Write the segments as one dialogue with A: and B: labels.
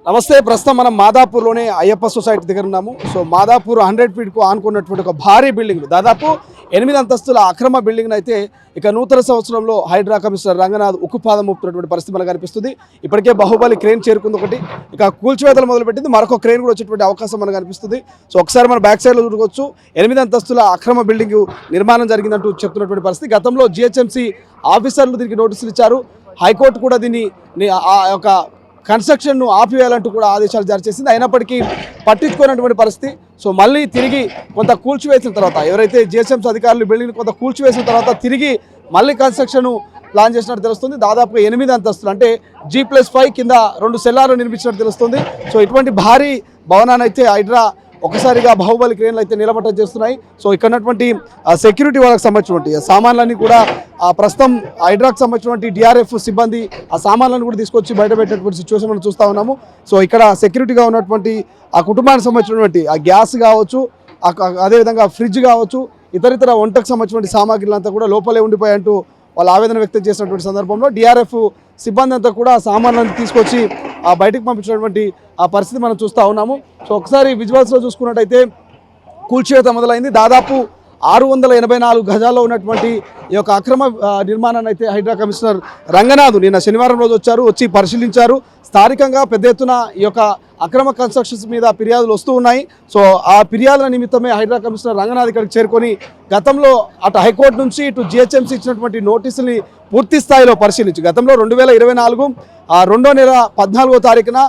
A: నమస్తే. ప్రస్తుతం మనం మాదాపూర్లోనే అయ్యప్ప సొసైటీ దగ్గర ఉన్నాము. సో మాదాపూర్ 100 ఫీట్కు ఆనుకున్నటువంటి ఒక భారీ బిల్డింగ్, దాదాపు 8 అంతస్తుల అక్రమ బిల్డింగ్ అయితే ఇక నూతన సంవత్సరంలో హైడ్రా కమిషనర్ రంగనాథ్ ఉక్కుపాదం మోపుతున్నటువంటి పరిస్థితి మనకు కనిపిస్తుంది. ఇప్పటికే బాహుబలి క్రేన్ చేరుకుంది ఒకటి, ఇక కూల్చివేతలు మొదలుపెట్టింది, మరొక క్రేన్ కూడా వచ్చేటువంటి అవకాశం మనకు కనిపిస్తుంది. సో ఒకసారి మన బ్యాక్ సైడ్లో చూడవచ్చు, 8 అంతస్తుల అక్రమ బిల్డింగ్ నిర్మాణం జరిగిందంటూ చెప్తున్నటువంటి పరిస్థితి. గతంలో జిహెచ్ఎంసీ ఆఫీసర్లు దీనికి నోటీసులు ఇచ్చారు. హైకోర్టు కూడా దీన్ని ఒక కన్స్ట్రక్షన్ను ఆపివేయాలంటూ కూడా ఆదేశాలు జారీ చేసింది. అయినప్పటికీ పట్టించుకున్నటువంటి పరిస్థితి. సో మళ్ళీ తిరిగి కొంత కూల్చివేసిన తర్వాత, ఎవరైతే జిహెచ్ఎంసీ అధికారులు బిల్డింగ్ కొంత కూల్చివేసిన తర్వాత తిరిగి మళ్ళీ కన్స్ట్రక్షన్ ప్లాన్ చేసినట్టు తెలుస్తుంది. దాదాపుగా 8 అంతస్తులు అంటే G+5 కింద 2 సెల్లార్లు నిర్మించినట్టు తెలుస్తుంది. సో ఇటువంటి భారీ భవనాన్ని అయితే హైడ్రా ఒకసారిగా బాహుబలి క్రేన్లు అయితే నిలబట్ట చేస్తున్నాయి. సో ఇక్కడ ఉన్నటువంటి సెక్యూరిటీ వాళ్ళకి సంబంధించినటువంటి సామాన్లన్నీ కూడా ప్రస్తుతం హైడ్రాకు సంబంధించినటువంటి డిఆర్ఎఫ్ సిబ్బంది ఆ సామాన్లను కూడా తీసుకొచ్చి బయట పెట్టేటువంటి సిచ్యువేషన్ మనం చూస్తూ ఉన్నాము. సో ఇక్కడ సెక్యూరిటీగా ఉన్నటువంటి ఆ కుటుంబానికి సంబంధించినటువంటి ఆ గ్యాస్ కావచ్చు, అదేవిధంగా ఫ్రిడ్జ్ కావచ్చు, ఇతరితర వంటకు సంబంధించినటువంటి సామాగ్రిలంతా కూడా లోపలే ఉండిపోయాయంటూ వాళ్ళు ఆవేదన వ్యక్తం చేసినటువంటి సందర్భంలో డిఆర్ఎఫ్ సిబ్బంది అంతా కూడా సామాన్లను తీసుకొచ్చి బయటకు పంపించినటువంటి ఆ పరిస్థితి మనం చూస్తూ ఉన్నాము. సో ఒకసారి విజువల్స్లో చూసుకున్నట్టయితే కూల్చివేత మొదలైంది. దాదాపు 684 గజాల్లో ఉన్నటువంటి ఈ యొక్క అక్రమ నిర్మాణాన్ని అయితే హైడ్రా కమిషనర్ రంగనాథ్ నిన్న శనివారం రోజు వచ్చి పరిశీలించారు. స్థానికంగా పెద్ద ఎత్తున ఈ యొక్క అక్రమ కన్స్ట్రక్షన్స్ మీద ఫిర్యాదులు వస్తూ ఉన్నాయి. సో ఆ ఫిర్యాదుల నిమిత్తమే హైడ్రా కమిషనర్ రంగనాథ్ ఇక్కడికి చేరుకొని గతంలో అటు హైకోర్టు నుంచి ఇటు జిహెచ్ఎంసీ ఇచ్చినటువంటి నోటీసుల్ని పూర్తి స్థాయిలో పరిశీలించి గతంలో 2024 2వ నెల 14వ తారీఖున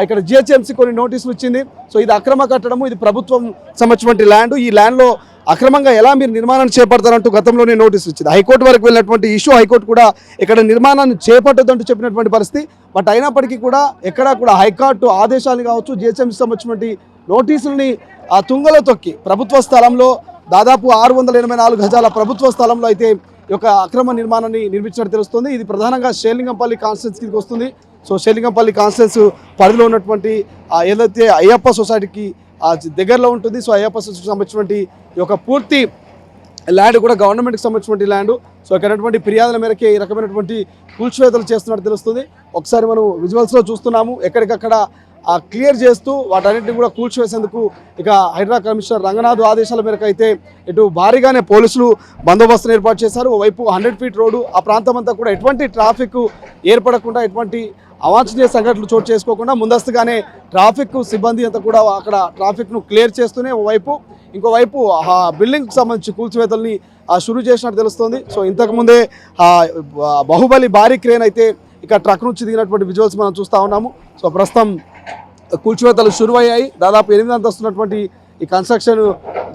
A: ఇక్కడ జిహెచ్ఎంసీ కొన్ని నోటీసులు ఇచ్చింది. సో ఇది అక్రమ కట్టడము, ఇది ప్రభుత్వం సంబంధించినటువంటి ల్యాండ్, ఈ ల్యాండ్లో అక్రమంగా ఎలా మీరు నిర్మాణాన్ని చేపడతారంటూ గతంలోనే నోటీసులు ఇచ్చింది. హైకోర్టు వరకు వెళ్ళినటువంటి ఇష్యూ, హైకోర్టు కూడా ఇక్కడ నిర్మాణాన్ని చేపట్టొద్దంటూ చెప్పినటువంటి పరిస్థితి. బట్ అయినప్పటికీ కూడా ఎక్కడా కూడా హైకోర్టు ఆదేశాలు కావచ్చు, జిహెచ్ఎంసీ సంబంధించినటువంటి నోటీసుల్ని తుంగలో తొక్కి ప్రభుత్వ స్థలంలో దాదాపు 684 గజాల ప్రభుత్వ స్థలంలో అయితే ఈ యొక్క అక్రమ నిర్మాణాన్ని నిర్మించినట్టు తెలుస్తుంది. ఇది ప్రధానంగా షేర్లింగంపల్లి కాన్స్టిట్యున్సీకి వస్తుంది. సో షేర్లింగంపల్లి కాన్స్టిట్యున్సీ పరిధిలో ఉన్నటువంటి ఏదైతే అయ్యప్ప సొసైటీకి దగ్గరలో ఉంటుంది. సో అయ్యప్ప సొసైటీకి సంబంధించినటువంటి ఈ యొక్క పూర్తి ల్యాండ్ కూడా గవర్నమెంట్కి సంబంధించినటువంటి ల్యాండ్. సో ఇక్కడ ఫిర్యాదుల మేరకే ఈ రకమైనటువంటి కూల్చివేతలు చేస్తున్నట్టు తెలుస్తుంది. ఒకసారి మనం విజువల్స్లో చూస్తున్నాము, ఎక్కడికక్కడ క్లియర్ చేస్తూ వాటన్నింటినీ కూడా కూల్చివేసేందుకు ఇక హైడ్రా కమిషనర్ రంగనాథ్ ఆదేశాల మేరకు అయితే ఇటు భారీగానే పోలీసులు బందోబస్తును ఏర్పాటు చేశారు. ఓవైపు 100 ఫీట్ రోడ్డు, ఆ ప్రాంతం అంతా కూడా ఎటువంటి ట్రాఫిక్ ఏర్పడకుండా, ఎటువంటి అవాంఛనీయ సంఘటనలు చోటు చేసుకోకుండా ముందస్తుగానే ట్రాఫిక్ సిబ్బంది అంతా కూడా అక్కడ ట్రాఫిక్ను క్లియర్ చేస్తూనే ఇంకోవైపు బిల్డింగ్కి సంబంధించి కూల్చివేతల్ని షురూ చేసినట్టు తెలుస్తుంది. సో ఇంతకుముందే బాహుబలి భారీ క్రేన్ అయితే ఇక ట్రక్ నుంచి దిగినటువంటి విజువల్స్ మనం చూస్తూ ఉన్నాము. సో ప్రస్తుతం కూల్చివేతలు షురు అయ్యాయి. దాదాపు 8 అంతస్తున్నటువంటి ఈ కన్స్ట్రక్షన్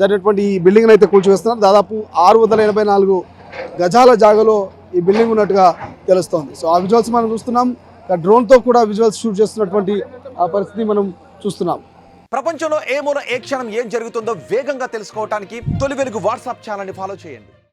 A: జరిగినటువంటి ఈ బిల్డింగ్ని అయితే కూల్చివేస్తున్నారు. దాదాపు 684 గజాల జాగాలో ఈ బిల్డింగ్ ఉన్నట్టుగా తెలుస్తోంది. సో ఆ విజువల్స్ మనం చూస్తున్నాం. డ్రోన్తో కూడా విజువల్స్ షూట్ చేస్తున్నటువంటి ఆ పరిస్థితి మనం చూస్తున్నాం.
B: ప్రపంచంలో ఏ మూల ఏ క్షణం ఏం జరుగుతుందో వేగంగా తెలుసుకోవడానికి తొలి వెలుగు వాట్సాప్ ఛానల్ని ఫాలో చేయండి.